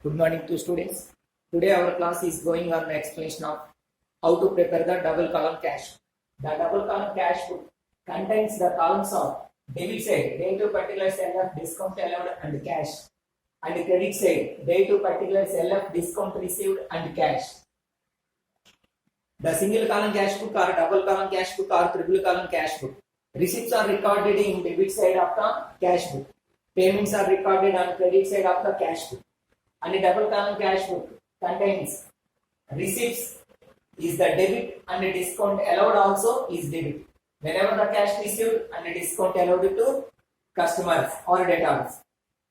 Good morning to students. Today our class is going on an explanation of how to prepare the double column cash. The double column cash book contains the columns of debit side, date to particular sale of discount allowed and cash, and credit side, date to particular sale of discount received and cash. The single column cash book or double column cash book or triple column cash book. Receipts are recorded in debit side of the cash book. Payments are recorded on credit side of the cash book. And the double column cash book contains receipts is the debit and the discount allowed also is debit. Whenever the cash received and the discount allowed to customers or debtors.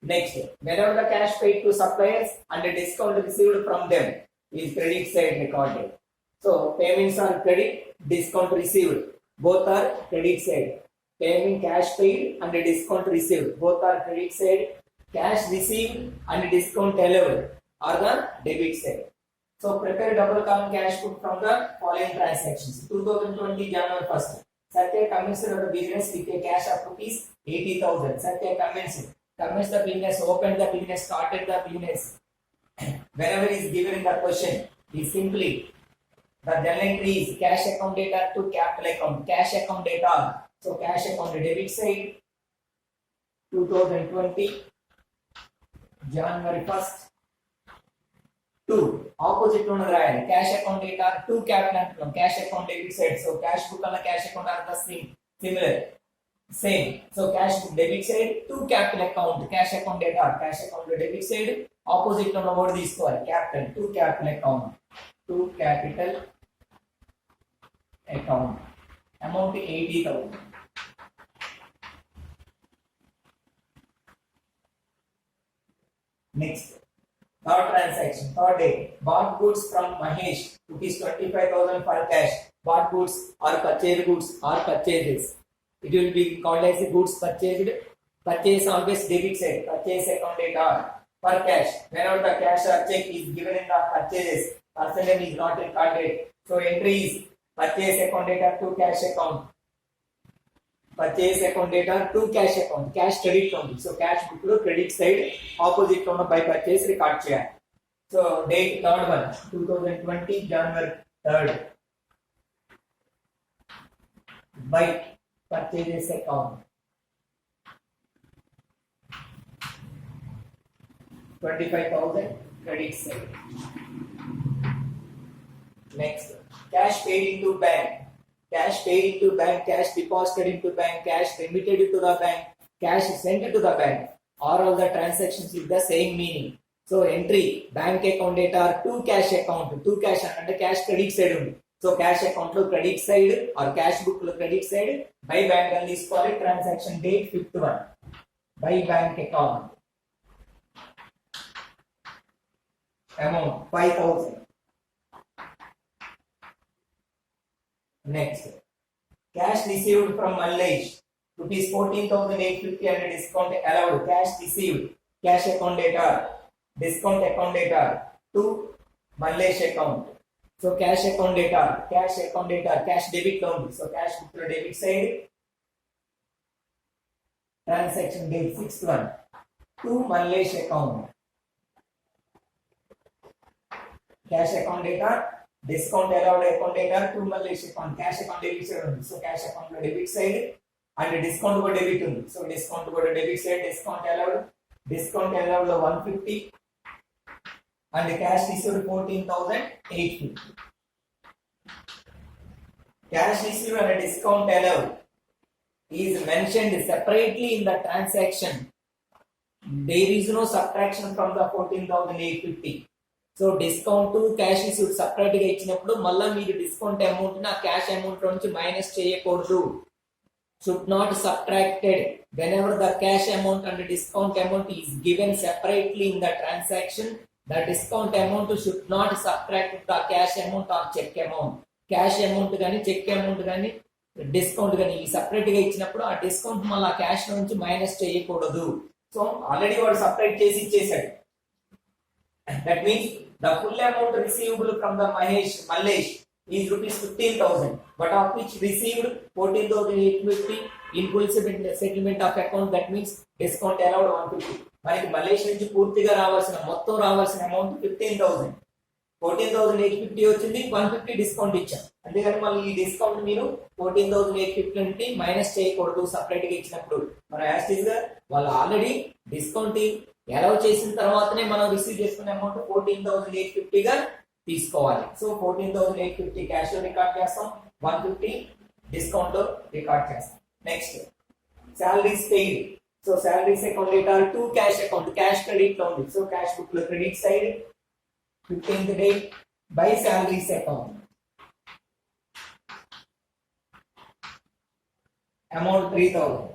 Next, whenever the cash paid to suppliers and the discount received from them is credit side recorded. So payments are credit, discount received, both are credit side. Payment cash paid and the discount received, both are credit side. Cash received and discount allowed are the debit side. So prepare double column cash book from the following transactions. 2020 January 1st. Satya commenced the business with a cash of rupees 80,000. Satya commenced the business, opened the business, started the business. Whenever is given in the question, is simply the journal entry is cash account data to capital account. Cash account data. So cash account debit side 2020 January 1st. 2. Opposite one cash account data to capital account. Cash account debit side. So cash book and cash account are the same. Similar. Same. So cash book debit side to capital account. Cash account data. Cash account debit side. Opposite one over this square. Capital to capital account. To capital account. Amount 80,000. Next, third transaction, third day. Bought goods from Mahesh, rupees 25,000 for cash. Bought goods or purchased goods or purchases. It will be called as goods purchased. Purchase always debit side. Purchase account data for cash. Whenever the cash or check is given in the purchases, percentage is not recorded. So entry is purchase account data to cash account. Purchase account data to cash account. Cash credit only. So cash book to credit side. Opposite one by purchase record share. So date third one 2020 January 3rd. By purchases account. 25,000 credit side. Next, cash paid into bank. Cash paid into bank, cash deposited into bank, cash remitted to the bank, cash sent to the bank. All the transactions with the same meaning. So entry, bank account data to cash account, to cash and cash credit side only. So cash account to credit side or cash book to credit side. By bank and this for it transaction date 5th one. By bank account. Amount 5,000. Next, cash received from Mallesh, rupees 14,850 and discount allowed. Cash received, cash account data, discount account data to Mallesh account. So cash account data, cash debit only. So cash book to debit side. Transaction date 6th one to Mallesh account. Cash account data. Discount allowed account data to Mallesh account. Cash account debit side only. So cash account to debit side and discount to debit only. So discount to debit side, discount allowed 150 and cash received 14,850. Cash received and discount allowed is mentioned separately in the transaction. There is no subtraction from the 14,850. So discount to cash received separate గా ఇచ్చినప్పుడు మళ్ళా మీరు discount amount నా cash amount నుంచి minus చేయకూడదు. Should not subtracted whenever the cash amount and the discount amount is given separately in the transaction. The discount amount should not subtract the cash amount or check amount. Cash amount గాని check amount గాని discount గాని separate గా ఇచ్చినప్పుడు ఆ discount మళ్ళా cash నుంచి minus చేయకూడదు. So already వాడు సపరేట్ చేసి ఇచ్చేసాడు. That means the full amount receivable from the Mallesh is rupees 15,000, but of which received 14,850 impulsive settlement of account, that means discount allowed 150. మనకి మలేషియా నుంచి పూర్తిగా మొత్తం రావాల్సిన అమౌంట్ 15,000. 14,850 వచ్చింది, 150 డిస్కౌంట్ ఇచ్చాం. అంతేగాని మళ్ళీ ఈ డిస్కౌంట్ మీరు 14,850 నుండి మైనస్ చేయకూడదు సపరేట్ గా ఇచ్చినప్పుడు. మనం యాస్టీజ్ గా వాళ్ళు ఆల్రెడీ డిస్కౌంట్ అలౌ చేసిన తర్వాతనే మనం రిసీవ్ చేసుకునే అమౌంట్ 14,850 గా తీసుకోవాలి. సో 14,850 క్యాష్ లో రికార్డ్ చేస్తాం, 150 డిస్కౌంట్ లో రికార్డ్ చేస్తాం. Next salaries paid. So salaries account data to cash account, cash credit లో ఉంది. సో క్యాష్ బుక్ లో credit side 15th date by salaries account. Amount 3,000.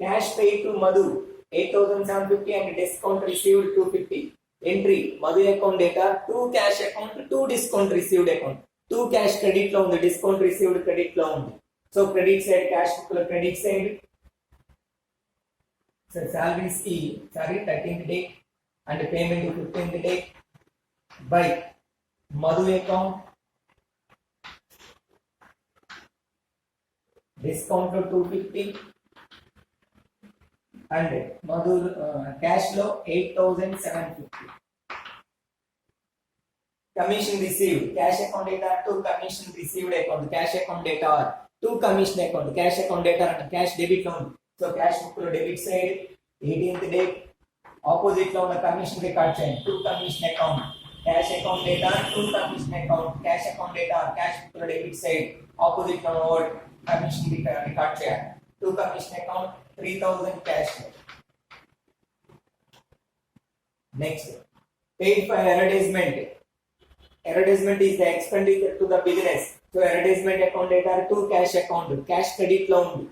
Cash paid to Madhu 8,750 and discount received 250. Entry Madhu account data to cash account to discount received account. To cash credit లో ఉంది, discount received credit లో ఉంది. So credit side cash book లో credit side. So salaries ki 13th date and payment 15th date by Madhu account, discount to 250 and Madhu cash లో 8,750. Commission received, cash account data to commission received account, cash account data to commission account, cash account data and cash debit loan. So cash book లో debit side 18th date, opposite లో ఉన్న commission record చేయండి. To commission account, cash account data to commission account, cash account data cash book లో debit side opposite లో ఉన్న commission record చేయాలి. To commission account 3,000 cash. Next paid for advertisement. Advertisement is the expenditure to the business. So advertisement account data to cash account, cash credit లో ఉంది.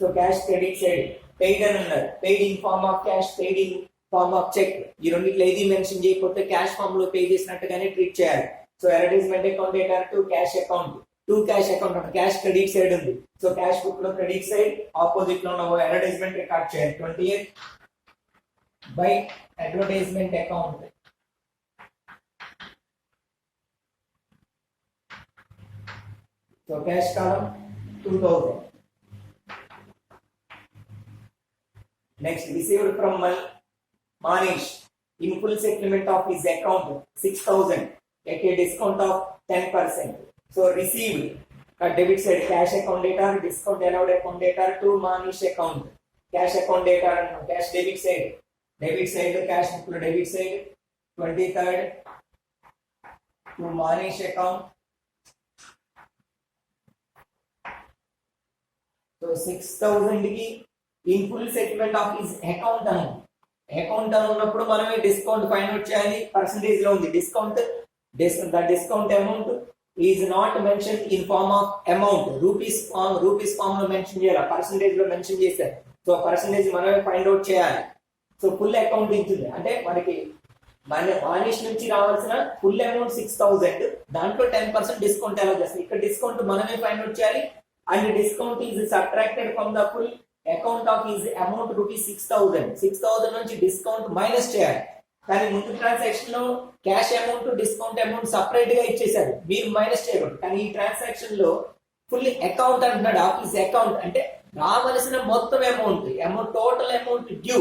So cash credit side paid అని ఉన్నారు, paid in form of cash, paid in form of check. ఈ రెండిట్లో ఏది mention చేయకపోతే cash form లో pay చేసినట్టుగానే treat చేయాలి. So advertisement account data to cash account, to cash account అంటే క్యాష్ క్రెడిట్ సైడ్ ఉంది. సో క్యాష్ బుక్ లో credit side opposite లో ఉన్న అడ్వర్టైజ్మెంట్ రికార్డ్ చేయాలి. 28 by advertisement account. So cash column 2,000. Next, received from Manish in full settlement of his account 6,000 at a discount of 10%. So received debit side cash account data, discount allowed account data to Manish account, cash account data and cash debit side cash book debit side 23rd to Manish account. So 6,000 ki in full settlement of his account account అని ఉన్నప్పుడు మనమే discount find out చేయాలి. Percentage లో ఉంది discount. The discount amount is not mention in form of amount. Rupees form లో mention చేయాలి, percentage లో mention చేశారు. సో పర్సంటేజ్ మనమే ఫైండ్ అవుట్ చేయాలి. సో ఫుల్ అకౌంట్ ఇచ్చింది అంటే మనకి మానిష్ నుంచి రావాల్సిన ఫుల్ అమౌంట్ 6,000, దాంట్లో 10% డిస్కౌంట్ ఎలా చేస్తాం. ఇక్కడ డిస్కౌంట్ మనమే ఫైండ్ అవుట్ చేయాలి. And discount is subtracted from the full account of is amount rupees 6,000 నుంచి డిస్కౌంట్ మైనస్ చేయాలి. కానీ ముందు ట్రాన్సాక్షన్ లో cash amount discount amount separate గా ఇచ్చేసారు, మీరు మైనస్ చేయకూడదు. కానీ ఈ ట్రాన్సాక్షన్ లో ఫుల్ అకౌంట్ అంటున్నాడు. ఆఫీస్ అకౌంట్ అంటే రావలసిన మొత్తం amount total amount due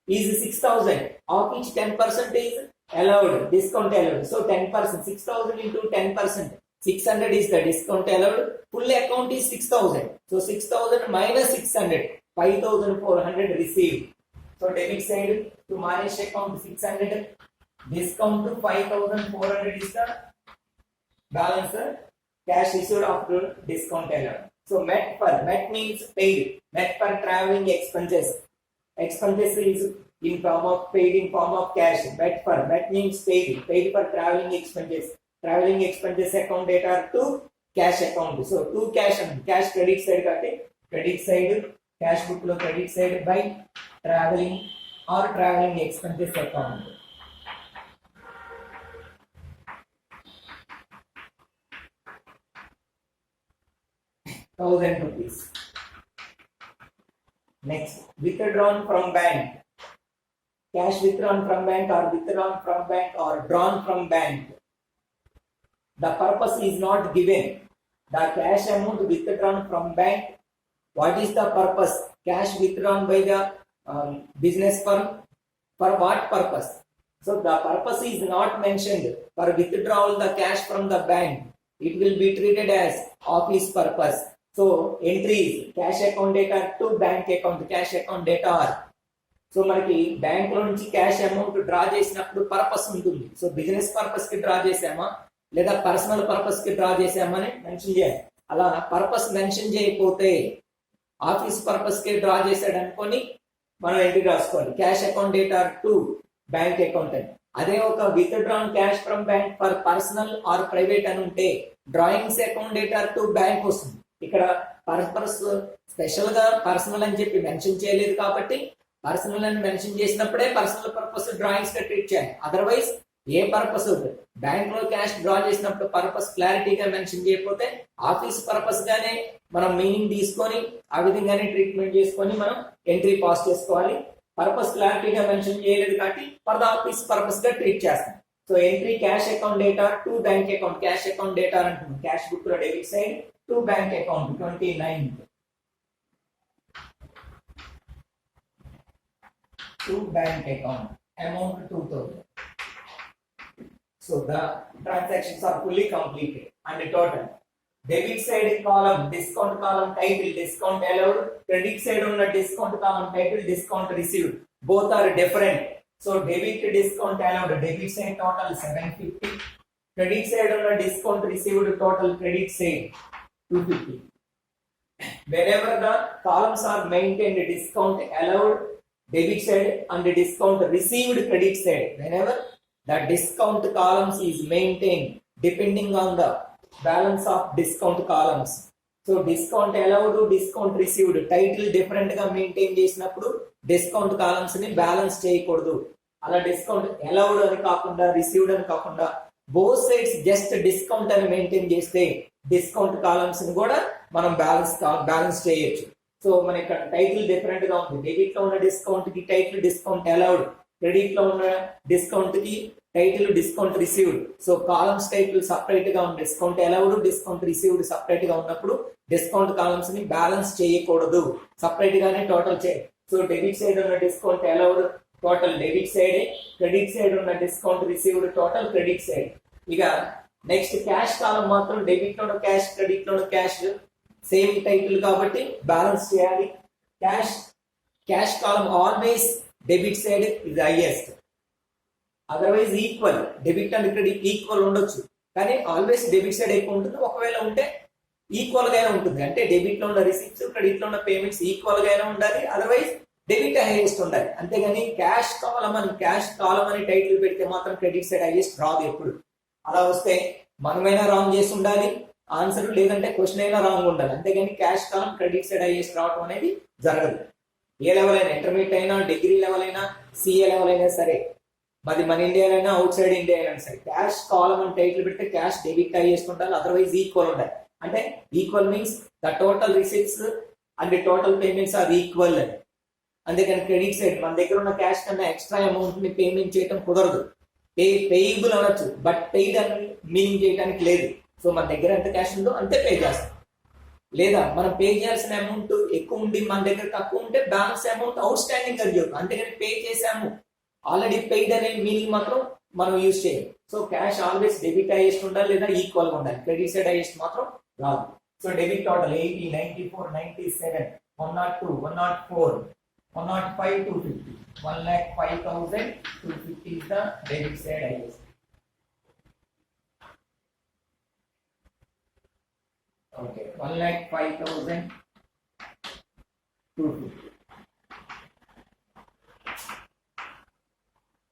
is 6,000. Of each 10% is allowed, discount allowed. So 10%, 6,000 into 10%. 600 is the discount allowed. Full account is 6,000. So 6,000 minus 600, 5,400 received. So debit side to Manish account 600, discount to 5,400 is the balance cash issued after discount allowed. So met means paid. Met for traveling expenses. Expenses is in form of paid in form of cash. Met means paid for traveling expenses. Traveling expenses account data to cash account. So to cash and cash credit side kate credit side cash book lo credit side by traveling or traveling expenses account. ₹1,000. Next, withdrawn from bank. Cash withdrawn from bank or withdrawn from bank or drawn from bank. The purpose is not given. The cash amount withdrawn from bank. What is the purpose? Cash withdrawn by the business firm. For what purpose? So the purpose is not mentioned. For withdrawal the cash from the bank, it will be treated as office purpose. So entries cash account data to bank account, cash account data are. So మనకి bank లో నుంచి cash amount draw చేసినప్పుడు purpose ఉంటుంది. So business purpose కి draw చేసామా లేదా personal purpose కి draw చేసామా అని మెన్షన్ చేయాలి. అలా పర్పస్ మెన్షన్ చేయకపోతే ఆఫీస్ పర్పస్ కి డ్రా చేశాడు అనుకొని మనం ఎంట్రీ రాసుకోవాలి, cash account data to bank account అని. అదే ఒక with drawn cash from bank for personal or private అని ఉంటే drawings account data to bank వస్తుంది. ఇక్కడ పర్పస్ స్పెషల్ గా పర్సనల్ అని చెప్పి మెన్షన్ చేయలేదు కాబట్టి పర్సనల్ అని మెన్షన్ చేసినప్పుడే పర్సనల్ పర్పస్ డ్రాయింగ్స్ గా ట్రీట్ చేయాలి. అదర్వైజ్ ఏ పర్పస్ బ్యాంక్ లో క్యాష్ డ్రా చేసినప్పుడు పర్పస్ క్లారిటీగా మెన్షన్ చేయకపోతే ఆఫీస్ పర్పస్ గానే మనం మీనింగ్ తీసుకొని ఆ విధంగానే ట్రీట్మెంట్ చేసుకొని మనం ఎంట్రీ పాస్ చేసుకోవాలి. పర్పస్ క్లారిటీగా మెన్షన్ చేయలేదు కాబట్టి ఫర్ ద ఆఫీస్ పర్పస్ గా ట్రీట్ చేస్తాం. So entry cash account data to bank account, cash account data అంటున్నాం. క్యాష్ బుక్ లో debit side to bank account 29 to bank account, amount 2000. So the transactions are fully completed and the total. Debit side column, discount column title, discount allowed. Credit side on the discount column title, discount received. Both are different. So debit discount allowed, debit side total 750. Credit side on the discount received total credit side 250. Wherever the columns are maintained, discount allowed debit side and the discount received credit side. Whenever the discount columns is maintained depending on the balance of discount columns. So discount allowed, discount received title different గా maintain చేసినప్పుడు discount columns ని balance చేయకూడదు. అలా discount allowed అని కాకుండా received అని కాకుండా both sides just discount అని మెయింటైన్ చేస్తే డిస్కౌంట్ కాలమ్స్ ని కూడా మనం బ్యాలెన్స్ చేయొచ్చు. సో మన ఇక్కడ టైటిల్ డిఫరెంట్ గా ఉంది. డెబిట్ లో ఉన్న డిస్కౌంట్ కి టైటిల్ డిస్కౌంట్ అలౌడ్, క్రెడిట్ లో ఉన్న డిస్కౌంట్ కి title discount received. So columns title separate గా ఉంది, discount allowed discount received separate గా ఉన్నప్పుడు డిస్కౌంట్ కాలమ్స్ ని బ్యాలెన్స్ చేయకూడదు, సపరేట్ గానే టోటల్ చేయాలి. సో డెబిట్ సైడ్ ఉన్న discount allowed total debit side, credit side ఉన్న discount received total credit side. ఇక నెక్స్ట్ క్యాష్ కాలం మాత్రం డెబిట్ లో క్యాష్, క్రెడిట్ లో క్యాష్ సేమ్ టైటిల్ కాబట్టి బ్యాలెన్స్ చేయాలి. Cash column always debit side is highest, otherwise equal. Debit and credit equal ఉండొచ్చు కానీ always debit side ఎక్కువ ఉంటుంది. ఒకవేళ ఉంటే ఈక్వల్ గానే ఉంటుంది, అంటే డెబిట్ లో ఉన్న రిసీప్ట్స్ క్రెడిట్ లో ఉన్న పేమెంట్స్ ఈక్వల్ గానే ఉండాలి, అదర్వైజ్ డెబిట్ హైయెస్ట్ ఉండాలి. అంతేగాని క్యాష్ కాలం అని టైటిల్ పెడితే మాత్రం క్రెడిట్ సైడ్ హైయెస్ట్ రాదు ఎప్పుడు. అలా వస్తే మనమైనా రాంగ్ చేసి ఉండాలి ఆన్సర్, లేదంటే క్వశ్చన్ అయినా రాంగ్ ఉండాలి. అంతేగాని క్యాష్ కాలం క్రెడిట్ సైడ్ హైయెస్ట్ రావడం అనేది జరగదు. ఏ లెవెల్ అయినా, ఇంటర్మీడియట్ అయినా, డిగ్రీ లెవెల్ అయినా, సిఏ లెవెల్ అయినా సరే, మన ఇండియా అయినా అవుట్ సైడ్ ఇండియా అయినా సరే, క్యాష్ కాలం అని టైటిల్ పెడితే క్యాష్ డెబిట్ హైయెస్ట్ ఉండాలి, అదర్వైజ్ ఈక్వల్ ఉండాలి. అంటే equal means the total receipts and the total payments are equal అని. అందుకని క్రెడిట్ సైడ్ మన దగ్గర ఉన్న క్యాష్ కన్నా ఎక్స్ట్రా అమౌంట్ ని పేమెంట్ చేయడం కుదరదు. పేయబుల్ అనొచ్చు, బట్ పెయిడ్ అని మీనింగ్ చేయడానికి లేదు. సో మన దగ్గర ఎంత క్యాష్ ఉందో అంతే పే చేస్తాం. లేదా మనం పే చేయాల్సిన అమౌంట్ ఎక్కువ ఉండి మన దగ్గర తక్కువ ఉంటే బ్యాలెన్స్ అమౌంట్ అవుట్ స్టాండింగ్ అని చెప్పు, అంతేగాని పే చేసాము ఆల్రెడీ పెయిడ్ అనే మీనింగ్ మాత్రం మనం యూజ్ చేయాలి. So cash always debit highest ఉండాలి లేదా ఈక్వల్ గా ఉండాలి, క్రెడిట్ సైడ్ హైయెస్ట్ మాత్రం రాదు. So debit total 80, 94, 97, 102, 104, 105, 250, 1,05,250 is the debit side highest. Okay, 1,05,250.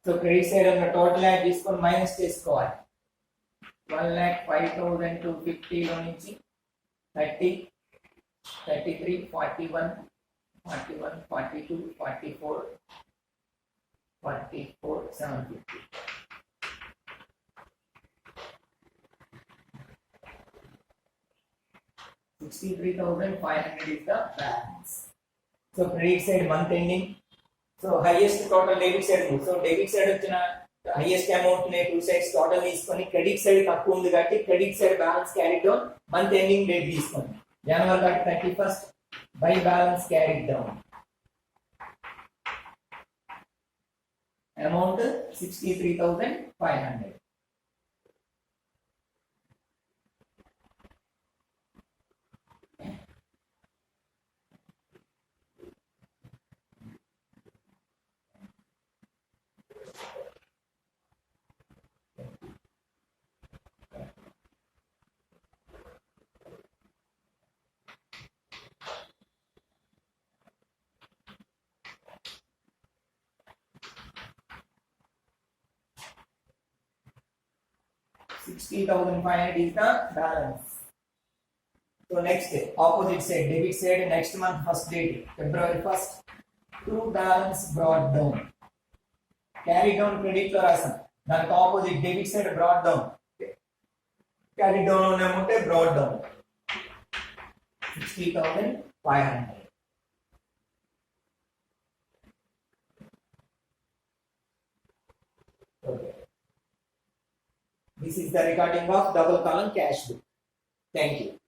So credit side on the total add తీసుకొని మైనస్ చేసుకోవాలి. 1,05,250 లో నుంచి 30, 33, 41, 42, 44, 750. $63,500 is the balance. So credit side month ending. So highest total debit side. So debit side వచ్చిన highest amount ని two sides total తీసుకొని credit side తక్కువ ఉంది కాబట్టి credit side balance carry down month ending date తీసుకోండి జనవరి 31st by balance carry down amount 63,500. $60,500 is the balance. So next opposite side debit side next month first date February 1st to balance brought down carry down credit లో రాసాం దానికి opposite debit side brought down carry down ఉన్న amount brought down 60,500. Okay. This is the recording of double column cash book. Thank you.